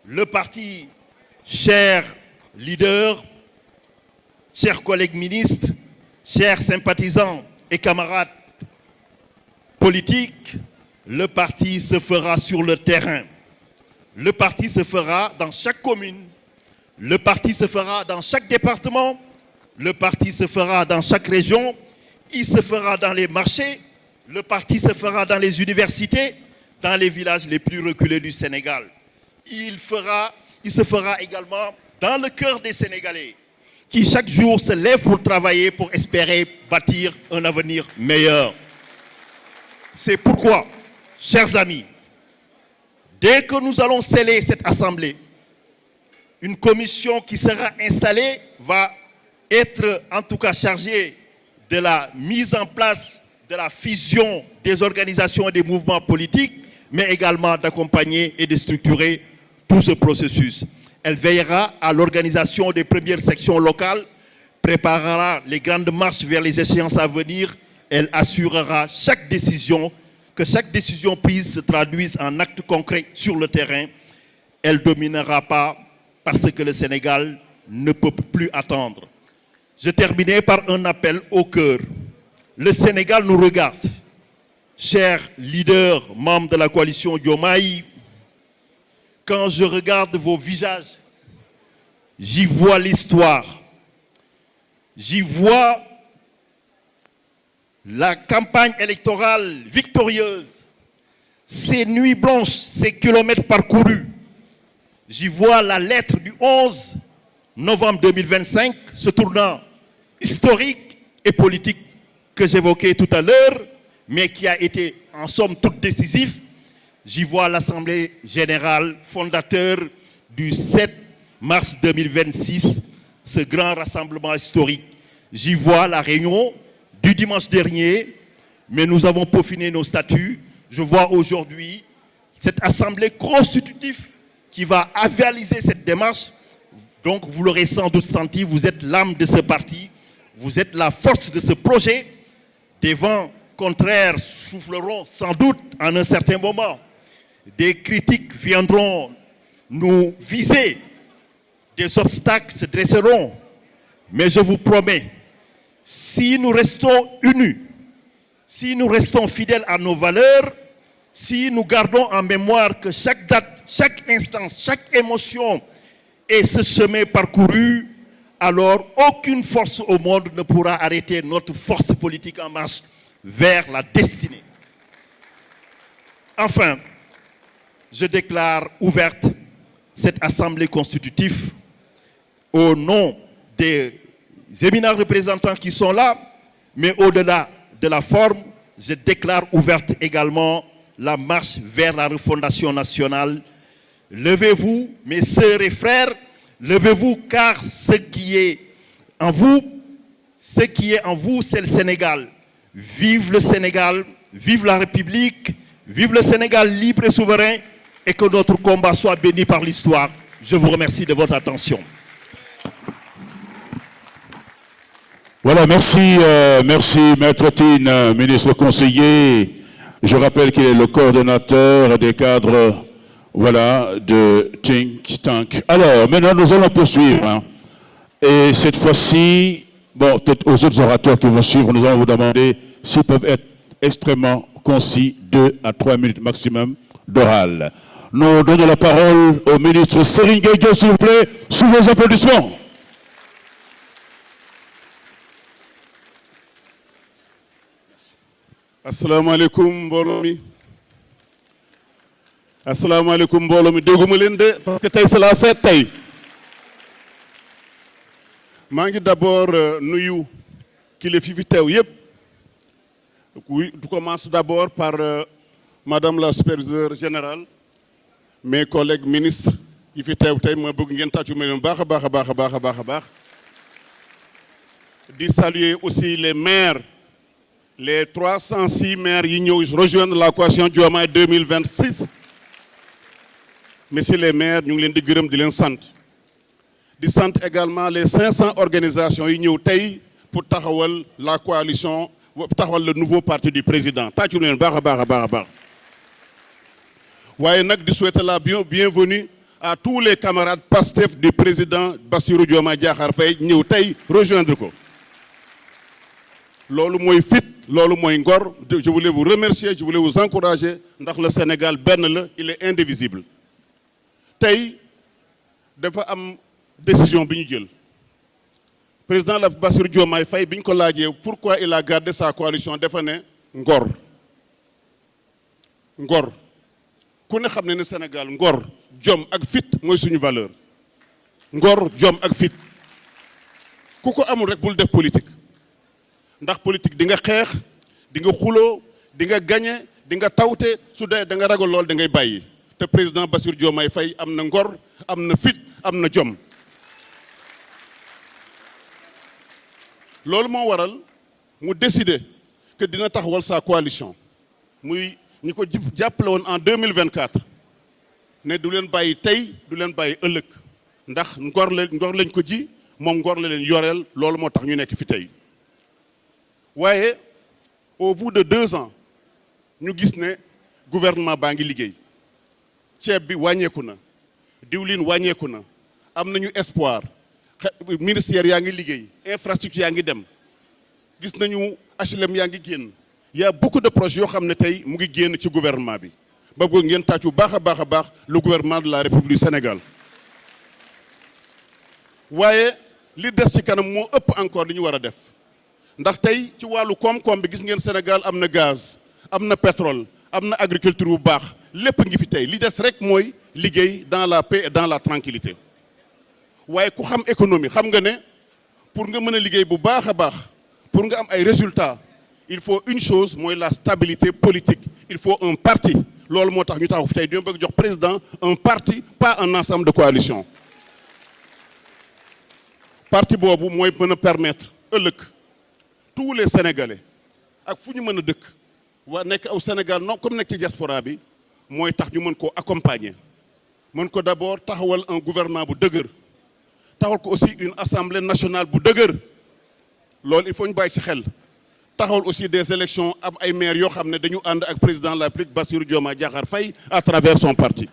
le parti, chers leaders, chers collègues ministres, chers sympathisants et camarades politiques, le parti se fera sur le terrain. Le parti se fera dans chaque commune, le parti se fera dans chaque département, le parti se fera dans chaque région, il se fera dans les marchés, le parti se fera dans les universités, dans les villages les plus reculés du Sénégal. Il se fera également dans le cœur des Sénégalais, qui chaque jour se lèvent pour travailler, pour espérer bâtir un avenir meilleur. C'est pourquoi, chers amis, dès que nous allons sceller cette assemblée, une commission qui sera installée va être en tout cas chargée de la mise en place de la fusion des organisations et des mouvements politiques, mais également d'accompagner et de structurer tout ce processus. Elle veillera à l'organisation des premières sections locales, préparera les grandes marches vers les échéances à venir. Elle assurera que chaque décision prise se traduise en actes concrets sur le terrain. Elle ne dominera pas parce que le Sénégal ne peut plus attendre. Je terminerai par un appel au cœur. Le Sénégal nous regarde. Chers leaders, membres de la coalition Diomaye, quand je regarde vos visages, j'y vois l'histoire. J'y vois la campagne électorale victorieuse, ces nuits blanches, ces kilomètres parcourus. J'y vois la lettre du 11 novembre 2025, ce tournant historique et politique que j'évoquais tout à l'heure, mais qui a été en somme toute décisif. J'y vois l'Assemblée générale fondateur du 7 mars 2026, ce grand rassemblement historique. J'y vois la réunion du dimanche dernier, mais nous avons peaufiné nos statuts. Je vois aujourd'hui cette Assemblée constitutive qui va avaliser cette démarche. Donc, vous l'aurez sans doute senti, vous êtes l'âme de ce parti, vous êtes la force de ce projet. Des vents contraires souffleront sans doute en un certain moment. Des critiques viendront nous viser, des obstacles se dresseront. Mais je vous promets, si nous restons unis, si nous restons fidèles à nos valeurs, si nous gardons en mémoire que chaque date, chaque instance, chaque émotion est ce chemin parcouru, alors aucune force au monde ne pourra arrêter notre force politique en marche vers la destinée. Enfin, je déclare ouverte cette assemblée constitutive au nom des éminents représentants qui sont là, mais au-delà de la forme, je déclare ouverte également la marche vers la refondation nationale. Levez-vous, mes sœurs et frères, levez-vous, car ce qui est en vous, c'est le Sénégal. Vive le Sénégal, vive la République, vive le Sénégal libre et souverain, et que notre combat soit béni par l'histoire. Je vous remercie de votre attention. Voilà, merci Maître Tine, ministre conseiller. Je rappelle qu'il est le coordonnateur des cadres, voilà, de Think Tank. Alors, maintenant, nous allons poursuivre. Hein. Et cette fois-ci, bon, peut-être aux autres orateurs qui vont suivre, nous allons vous demander s'ils peuvent être extrêmement concis, 2 à 3 minutes maximum d'oral. Nous donnons la parole au ministre Serigne Gueye Diop, s'il vous plaît, sous vos applaudissements. Assalamu alaikum mbooloo mi assalamu alaikum mbooloo mi dégguma leen de parce que tey c'est la fête tey maa ngi d'abord nuyu kilifa fi teew yëpp oui je commence d'abord par madame la superviseure générale mes collègues ministres yi fi teew tey ma bëgg ngeen tàccu ma leen baax a baax a baax a baax a baax a baax di saluer aussi les maires. Les 306 maires qui nous rejoignent la coalition Diomaye 2026. Messieurs les maires, nous les gërëm di leen sant. Di sant également les 500 organisations qui ñëw tey pour taxawal la coalition, pour taxawal le nouveau parti du président. Tàccu leen baax a baax a baax a baax. Waaye nag di souhaiter la bienvenue à tous les camarades Pastef du président Bassirou Diomaye Diakhar Faye ñëw tey rejoindre ko loolu mooy fit loolu mooy ngor. Je voulais vous remercier, je voulais vous encourager ndax le Sénégal benn la, il est indivisible. tey dafa am décision bi ñu jël président la Bassirou Diomaye Faye bi ñu ko laajee pourquoi il a gardé sa coalition dafa ne ngor ngor ku ne xam ne ne Sénégal ngor jom ak fit mooy suñu valeur. ngor jom ak fit ku ko amul rek bul def politique ndax politique di nga xeex di nga xuloo di nga gañe di nga tawte su dee da nga ragal lool da ngay bàyyi te président Bassirou Diomaye Faye am na ngor am na fit am na jom. loolu moo waral mu décider que dina taxawal sa coalition muy ñi ko jàppale woon en 2024 ne du leen bàyyi tey du leen bàyyi ëllëg ndax ngor lañ ko ji moom ngor la leen yoreel loolu moo tax ñu nekk fi tey. waaye au bout de 2 ans ñu gis ne gouvernement baa ngi liggéey ceeb bi wàññeeku na diwlin wàññeeku na am nañu espoir ministère yaa ngi liggéey infrastructure yaa ngi dem gis nañu HLM yaa ngi génn y a beaucoup de projets yoo xam ne tey mu ngi génn ci gouvernement bi ba bëgg ngeen tàccu baax a baax le gouvernement de la République du Sénégal. waaye li des ci kanam moo ëpp encore li ñu war a def ndax tey ci wàllu koom-koom bi gis ngeen Sénégal am na gaz am na pétrole am na agriculture bu baax lépp ngi fi tey li des rek mooy liggéey dans la paix et dans la tranquillité waaye ku xam économie xam nga ne pour nga mën a liggéey bu baax a baax pour nga am ay résultats il faut une chose mooy la stabilité politique il faut un parti loolu moo tax ñu taxaw fi tey dañoo bëgg jox président un parti pas un ensemble de coalition. parti boobu mooy mën a permettre ëllëg tous les Sénégalais ak fu ñu mën a dëkk waa nekk aw Sénégal non comme nekk ci diaspora bi mooy tax ñu mën koo accompagner mën ko d'abord taxawal un gouvernement bu dëgër taxawal ko aussi une assemblée nationale bu dëgër loolu il faut ñu bàyyi ci xel taxawal aussi des élections am ay maires yoo xam ne dañu ànd ak président de la République Bassirou Diomaye Diakhar Faye à travers son parti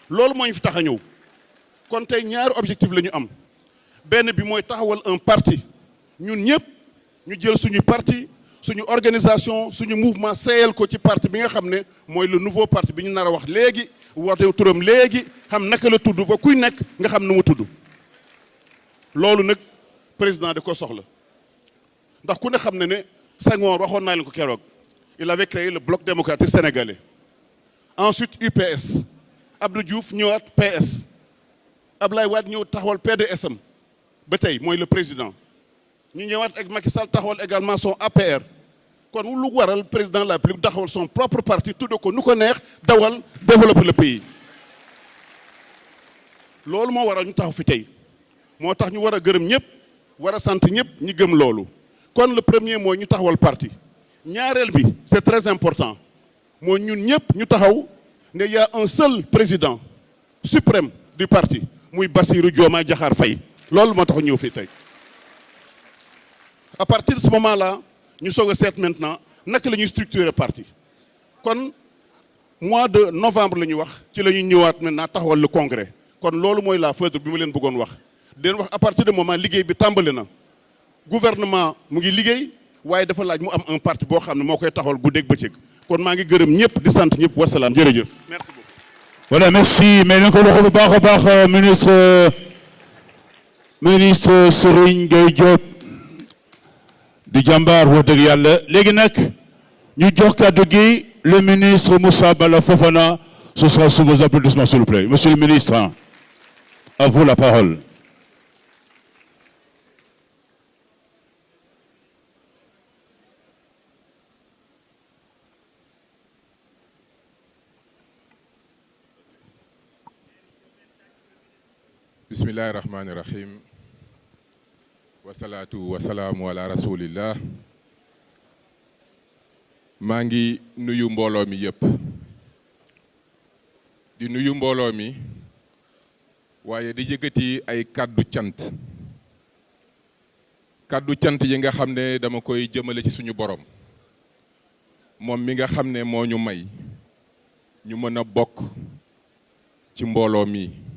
loolu moo ñu fi tax a ñëw kon tey ñaari objectif la ñu am benn bi mooy taxawal un parti ñun ñëpp ñu jël suñu parti suñu organisation suñu mouvement seeyal ko ci parti bi nga xam ne mooy le nouveau parti bi ñu nar a wax léegi woote turam léegi xam naka la tudd ba kuy nekk nga xam nu mu tudd loolu nag président da ko soxla ndax ku ne xam ne ne Senghor waxoon naa leen ko keroog il avait créé le bloc démocratique sénégalais ensuite UPS Abdou Diouf ñëwaat PS Ablaye Wade ñëw taxawal PDSM ba tey mooy le président ñu ñëwaat ak Macky Sall taxawal également son APR kon lu waral président de la République taxawal son propre parti tudd ko nu ko neex dawal développer le pays loolu moo waral ñu taxaw fi tey moo tax ñu war a gërëm ñëpp war a sant ñëpp ñi gëm loolu kon le premier mooy ñu taxawal parti ñaareel bi c'est très important mooy ñun ñëpp ñu taxaw ne y a un seul président suprême du parti muy Bassirou Diomaye Diakhar Faye loolu moo tax ñëw fii tey à partir de ce moment-là ñu soog a seet maintenant naka la ñuy structurer parti kon mois de novembre la ñu wax ci la ñuy ñëwaat maintenant taxawal le congrès kon loolu mooy la feuille bi ma leen bëggoon wax di leen wax à partir de moment liggéey bi tàmbali na gouvernement mu ngi liggéey waaye dafa laaj mu am un parti boo xam ne moo koy taxawal guddeeg bëccëg kon maa ngi gërëm ñëpp di sant ñëpp wasalaam jërëjëf merci beaucoup. Voilà, merci. Mais nous avons ministre Serigne Gueye Diop du Jambar wax dëgg yàlla léegi nag ñu jox kàddu gi le ministre Moussa Bala Fofana. Ce sera sous vos applaudissements s'il vous plaît. Monsieur le ministre, à vous la parole. bismillahi rahmani rahim wasalaatu wasalaamu ala rasulillah maa ngi nuyu mbooloo mi yépp di nuyu mbooloo mi waaye di yëkkati ay kàddu cant yi nga xam ne dama koy jëmale ci suñu borom moom mi nga xam ne moo ñu may ñu mën a bokk ci mbooloo mi